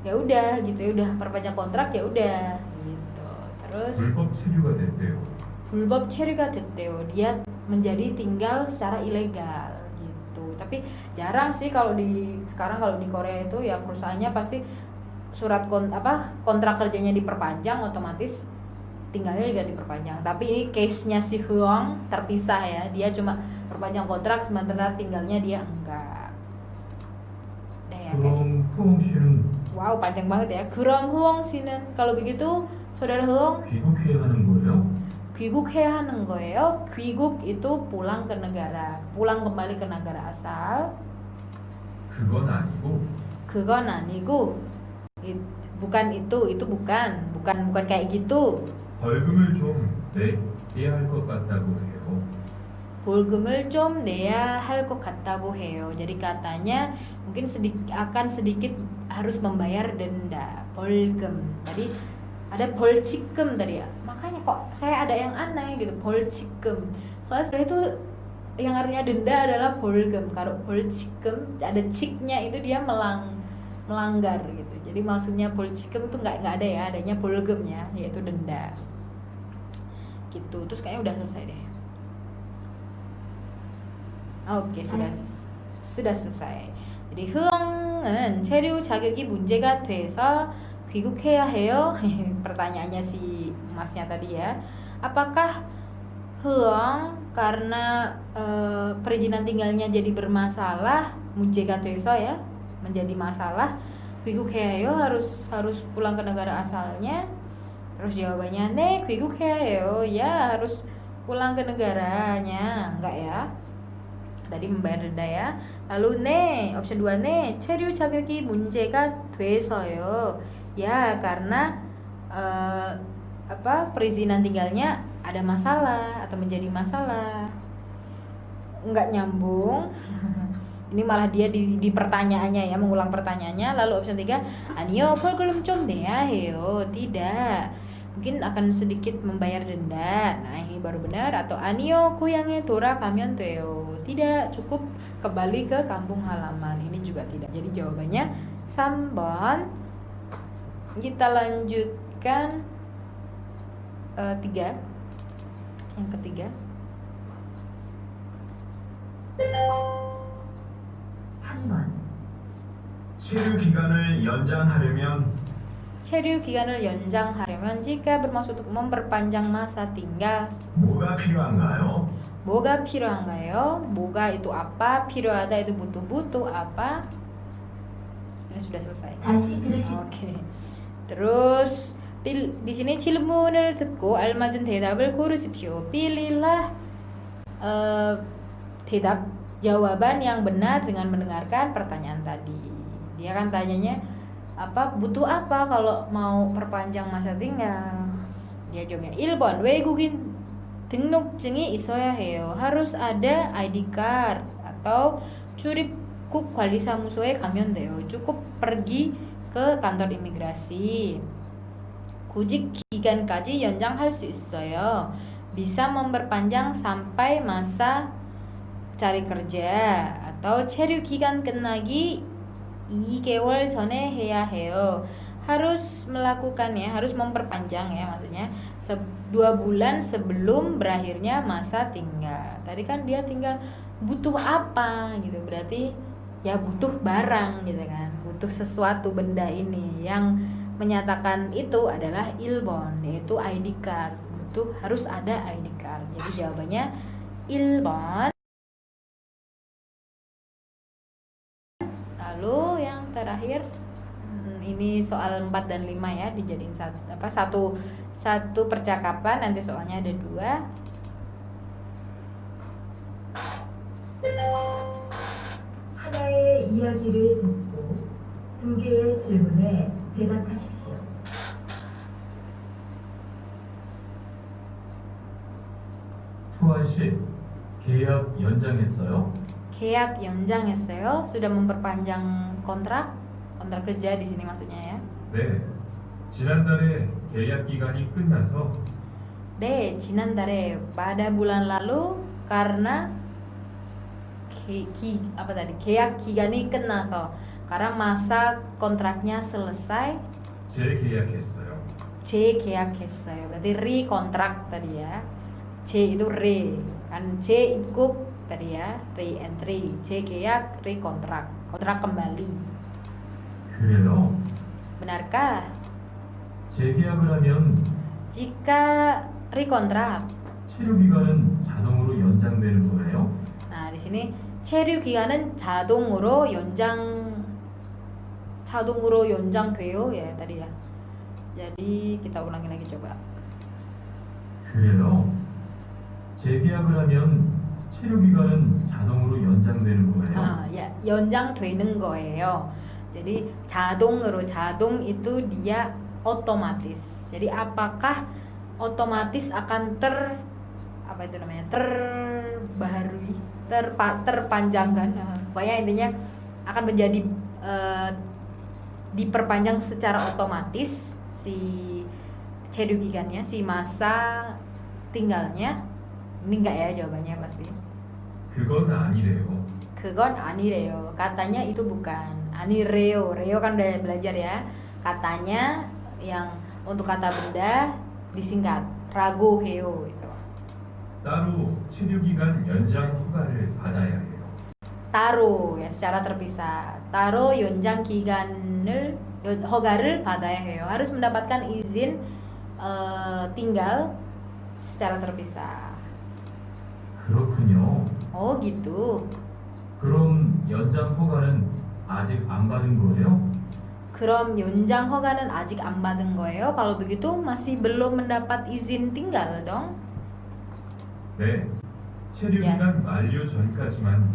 ya udah gitu ya, udah perpanjang kontrak ya udah gitu. Terus 불법 체류가 됐대요. 불법 체류가 됐대요. Dia menjadi tinggal secara ilegal gitu. Tapi jarang sih kalau sekarang kalau di Korea itu ya perusahaannya pasti surat kontrak kerjanya diperpanjang, otomatis tinggalnya juga diperpanjang. Tapi ini case-nya si Heong terpisah ya. Dia cuma perpanjang kontrak sementara tinggalnya dia enggak. Udah ya, 그럼 후엉 씨는 wow, panjang banget ya. 그럼 Heong 씨는, kalau begitu saudara Heong 귀국해야 하는 거예요? 귀국해야 하는 거예요. 귀국 itu pulang ke negara, pulang kembali ke negara asal. 그건 아니고 그건 아니고, bukan itu bukan kayak gitu. 벌금을 좀 내야 할 것 같다고 해요. 벌금을 좀 내야 할 것 같다고 해요. Jadi katanya mungkin akan sedikit harus membayar denda, 벌금. Tadi ada 벌칙금 tadi ya. Makanya kok saya ada yang aneh gitu, 벌칙금. Soalnya sebenarnya itu yang artinya denda adalah 벌금. Kalau 벌칙금 ada ciknya itu dia melanggar gitu. Jadi maksudnya 벌칙금 itu nggak ada ya, adanya 벌금nya yaitu denda. Gitu. Terus kayaknya udah selesai deh. Oke, sudah selesai. Jadi Heong은 체류 자격이 문제가 돼서 귀국해야 해요. Pertanyaannya si masnya tadi ya. Apakah Heong karena perizinan tinggalnya jadi bermasalah, 문제가 돼서 ya, menjadi masalah, 귀국해야 해요, harus pulang ke negara asalnya? Terus jawabannya 네, 귀국해야 해요. Ya, harus pulang ke negaranya. Enggak ya? Tadi membayar denda ya. Lalu 네, option 2 네, 체류 자격이 문제가 돼서요. Ya, karena perizinan tinggalnya ada masalah atau menjadi masalah. nggak nyambung. Ini malah dia di pertanyaannya ya, mengulang pertanyaannya. Lalu opsi 3, 아니요, 벌금 좀 내야 해요. Tidak, mungkin akan sedikit membayar denda. Nah, ini baru benar. Atau 아니요, 고향에 돌아가면 돼요. Tidak, cukup kembali ke kampung halaman. Ini juga tidak. Jadi jawabannya 3번. Kita lanjutkan 3. Yang ketiga. 3번. 체류 기간을 연장하려면 체류 기간을 연장하려면 jika bermaksud untuk memperpanjang masa tinggal. 뭐가 필요한가요? 뭐가 필요한가요? 뭐가 itu apa? 필요하다 itu butuh apa? Sebenarnya sudah selesai. 다시 들으시. Oke. Terus di sini 질문을 듣고 알맞은 대답을 고르십시오. Pilihlah 대답 jawaban yang benar dengan mendengarkan pertanyaan tadi. Dia kan tanyanya apa, butuh apa kalau mau perpanjang masa tinggal. Dia jawabnya 1번 외국인 등록증이 있어야 해요. Harus ada ID card atau 출입국 관리사무소에 가면 돼요. Cukup pergi ke kantor imigrasi. 구직 기간까지 연장할 수 있어요. Bisa memperpanjang sampai masa cari kerja. Atau 체류 기간 끝나기 2개월 전에 해야 해요. Harus melakukannya, harus memperpanjang ya, maksudnya 2 bulan sebelum berakhirnya masa tinggal. Tadi kan dia tinggal butuh apa gitu, berarti ya butuh barang gitu kan, butuh sesuatu benda ini. Yang menyatakan itu adalah 1번, yaitu ID card. Butuh, harus ada ID card. Jadi jawabannya 1번. Lalu yang terakhir ini soal 4 dan 5 ya, dijadiin satu percakapan, nanti soalnya ada 2. 하나의 이야기를 듣고 2개의 질문에 대답하십시오. 투아 씨, 계약 연장했어요? 계약 연장했어요. Sudah memperpanjang kontrak kerja di sini maksudnya ya. 네. 지난달에 계약 기간이 끝나서 네, 지난달에 pada bulan lalu karena 계약 기간이 끝나서, karena masa kontraknya selesai. 재계약했어요. 재계약했어요. berarti re-kontrak tadi ya. J itu re, kan J ikut tadi ya, re-entry. 재계약, re-kontrak, kontrak kembali. 그래요? Benarkah? 재계약을 하면 Jika re-kontrak, 체류 기간은 자동으로 연장되는 거예요? nah di sini 체류 기간은 자동으로 연장돼요 ya tadi ya. Jadi kita ulangi lagi coba. 그래요? 재계약을 하면 체류 기간은 자동으로 연장되는 거예요? Ya, 연장되는 거예요. Jadi 자동으로, 자동 itu dia otomatis. Jadi apakah otomatis akan terbaharui, terpanjangkan. Nah, pokoknya intinya akan menjadi diperpanjang secara otomatis si 체류 기간nya, si masa tinggalnya. Ini enggak ya jawabannya pasti. 그건 아니래요. 그건 아니래요. Katanya itu bukan. 아니래요. Reo kan udah belajar ya. Katanya yang untuk kata benda disingkat 라고해요 itu. 따로 체류 기간 연장 허가를 받아야 해요. 따로 ya secara terpisah. 따로 연장 기간을 허가를 받아야 해요. Harus mendapatkan izin tinggal secara terpisah. 그렇군요. Oh gitu. 그럼 연장 허가는 아직 안 받은 거예요? 그럼 연장 허가는 아직 안 받은 거예요? Kalau begitu masih belum mendapat izin tinggal dong? 네. 체류 야. 기간 만료 전까지만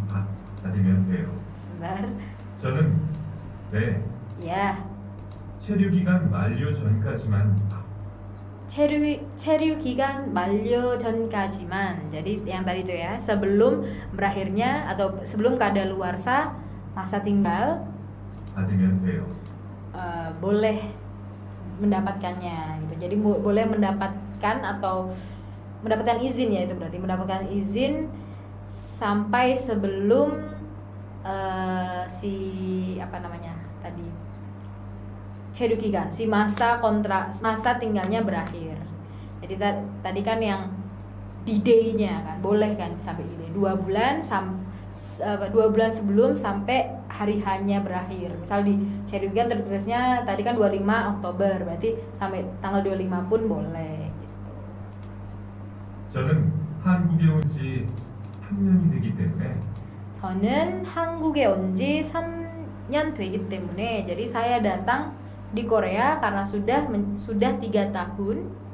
받으면 돼요. Sebentar. 저는 네. Ya, 체류 기간 만료 전까지만 체류 기간 만료 전까지만. Jadi yang tadi itu ya, sebelum berakhirnya atau sebelum kadaluarsa masa tinggal 받으면 돼요. boleh mendapatkannya gitu. Jadi boleh mendapatkan atau mendapatkan izin ya, itu berarti mendapatkan izin sampai sebelum si apa namanya tadi cedukigan, si masa tinggalnya berakhir. Jadi tadi kan yang di day-nya kan boleh kan sampai ini 2 bulan 2 bulan sebelum sampai hari hanya berakhir. Misal di cedukigan tertulisnya tadi kan 25 Oktober, berarti sampai tanggal 25 pun boleh gitu. 저는 한국에 온 지 3년이 되기 때문에 저는 한국에 온 지 3년 되기 때문에, jadi saya datang di Korea karena sudah 3 tahun.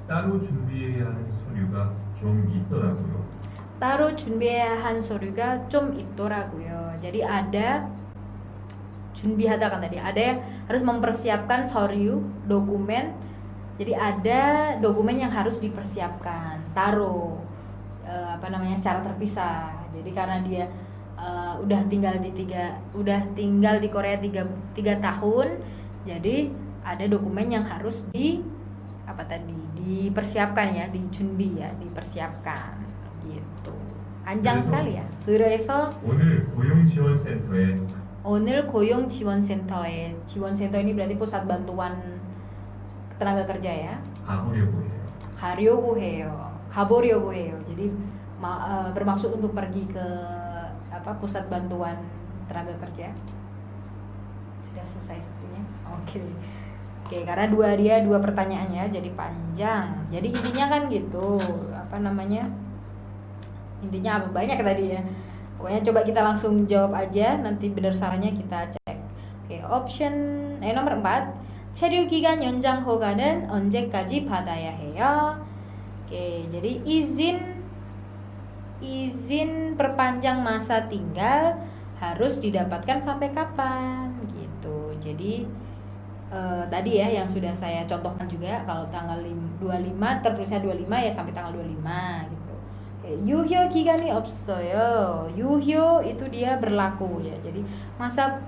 따로 준비해야 하는 서류가 좀 있더라고요. 따로 준비해야 한 서류가 좀 있더라고요. Jadi ada 준비하다 kan tadi, ada harus mempersiapkan 서류, dokumen. Jadi ada dokumen yang harus dipersiapkan, taruh apa namanya secara terpisah. Jadi karena dia udah tinggal di Korea 3 tahun, jadi ada dokumen yang harus dipersiapkan ya, dipersiapkan gitu. Panjang sekali ya. 그래서 오늘 고용지원센터에 오늘 고용지원센터에, 지원센터 ini berarti pusat bantuan tenaga kerja ya. 가보려고 해요. Jadi bermaksud untuk pergi ke pusat bantuan tenaga kerja. Sudah selesai sepertinya. Oke, karena dua pertanyaannya jadi panjang. Jadi intinya kan gitu, intinya apa banyak tadi ya. Pokoknya coba kita langsung jawab aja, nanti benar salahnya kita cek. Oke, option nomor 4. 체류 기간 연장 허가는 언제까지 받아야 해요? Oke, jadi izin perpanjang masa tinggal harus didapatkan sampai kapan gitu. Jadi tadi ya yang sudah saya contohkan juga, kalau tanggal 25 tertulisnya 25 ya sampai tanggal 25 gitu. 유효 기간이 없어요. 유효 itu dia berlaku ya. Jadi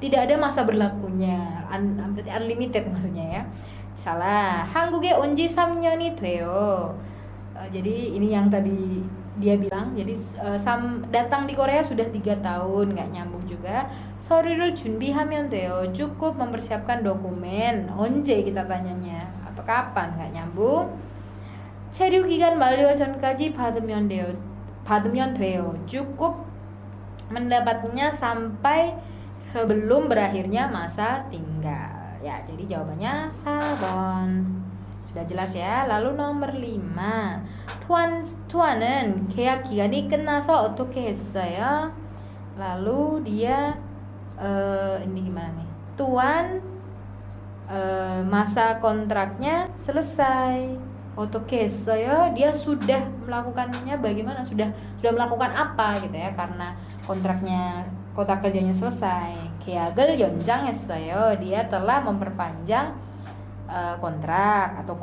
tidak ada masa berlakunya. Berarti unlimited maksudnya ya. Salah. 한국에 온 지 3년이 돼요. Jadi ini yang tadi dia bilang. Jadi datang di Korea sudah 3 tahun, nggak nyambung juga. 서류를 준비하면 돼요. Cukup mempersiapkan dokumen. 언제 kita tanyanya? Apa kapan? Nggak nyambung. 체류 기간 만료 전까지 받으면 돼요. Cukup mendapatnya sampai sebelum berakhirnya masa tinggal. Ya, jadi jawabannya 4번. Sudah jelas ya. Lalu nomor 5. 투안은 계약 기간이 끝나서 어떻게 했어요? Lalu dia ini gimana nih? Tuan masa kontraknya selesai. Otoke 했어요, dia sudah melakukannya bagaimana, sudah melakukan apa gitu ya, karena kontrak kerjanya selesai. 계약을 연장했어요, dia telah memperpanjang kontrak. Atau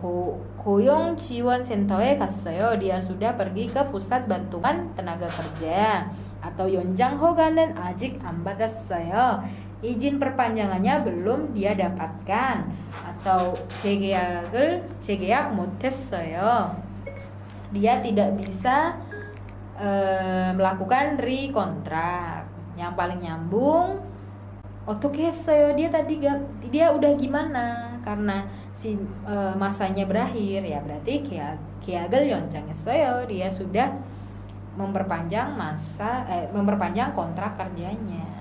고용지원센터에 갔어요, dia sudah pergi ke pusat bantuan tenaga kerja. Atau 연장 허가는 아직 안 받았어요, izin perpanjangannya belum dia dapatkan. Atau 재계약 못했어요, dia tidak bisa melakukan rekontrak. Yang paling nyambung 어떻게 했어요, dia udah gimana, karena si masanya berakhir ya, berarti 계약을 연장했어요, dia sudah memperpanjang kontrak kerjanya.